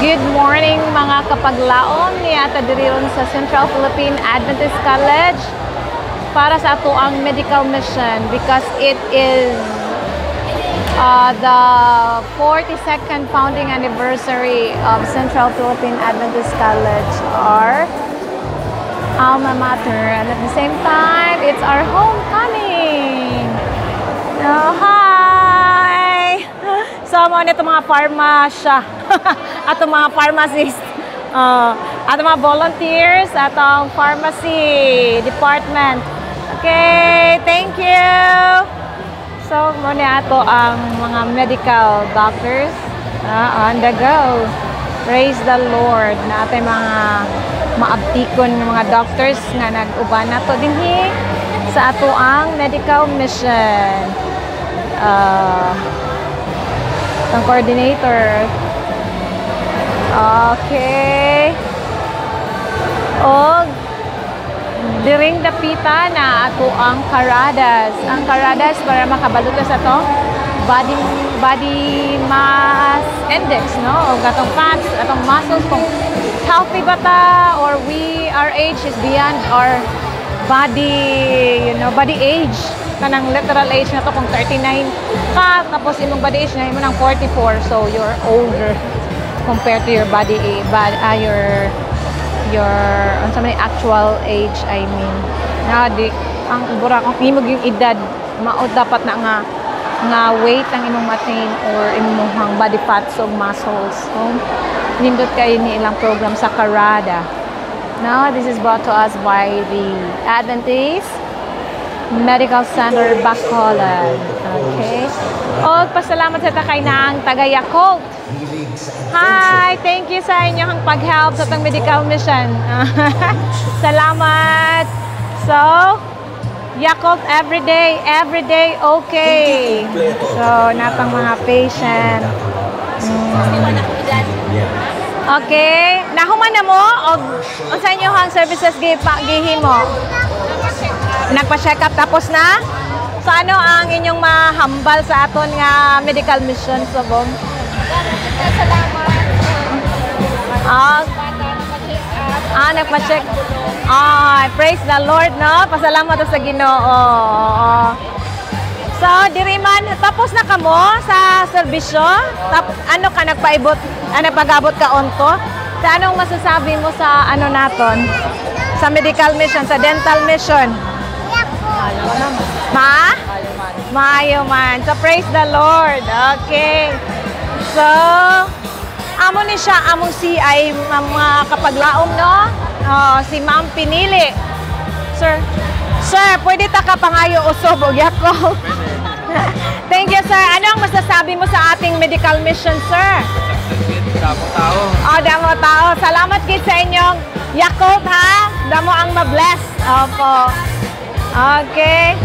Good morning mga kapaglaom niya diriyon sa Central Philippine Adventist College para sa ato ang medical mission because it is the 42nd founding anniversary of Central Philippine Adventist College, our alma mater, and at the same time it's our homecoming. Oh, hi! So mo nito mga pharmacia ato mga pharmacist, ato mga volunteers, atong pharmacy department. Okay, thank you. So muna ato ang mga medical doctors on the go. Praise the Lord na atay mga maabtikon ng mga doctors nga nag-uban nato dinhi sa ato ang medical mission. Ang coordinator. Okay. O diring dapita na ato ang karadas. Ang karadas para makabaluto sa to body mass index, no? O gatong fats, atong muscles kung healthy ba ta or our age is beyond our body, body age. Kanang literal age na to kung 39 ka, tapos imong body age na imo ng 44, so you're older compared to your body age, your actual age, I mean. Na di ang bura kung imong yung edad mao dapat na nga weight ang imong maintain or imong body fats o muscles. So nindot kayo ni ilang program sa Karada. Now this is brought to us by the Adventist Medical Center Bacolod. Okay. O pasalamat sa takay na ang taga Yakult. Hi, thank you sa inyong pag-help sa itong medical mission. Salamat. So, Yakult every day, okay. So, natang mga patient. Okay. Nahuman na mo? O sa inyong services gihimo? Nagpa-check up tapos na? So, ano ang inyong mahambal sa aton nga medical mission sa bom? Nagpa-check. Praise the Lord, no? Pasalamat sa Ginoo. So, diri man, tapos na kamo sa serbisyo? Ano ka nagpaibot? Nagpagabot ka onto? Sa anong masasabi mo sa ano naton? Sa medical mission, sa dental mission? Maayo man. So, praise the Lord. Okay. So, amo ni siya, among si ay mga kapaglaom, no? Si Ma'am Pinili. Sir, pwede ta ka pangayo usog o Yakult. Thank you, sir. Ano ang masasabi mo sa ating medical mission, sir? Damo tao. Damo tao. Salamat gid sa inyong Yakult, ha? Damo ang ma-bless. Opo. Okay.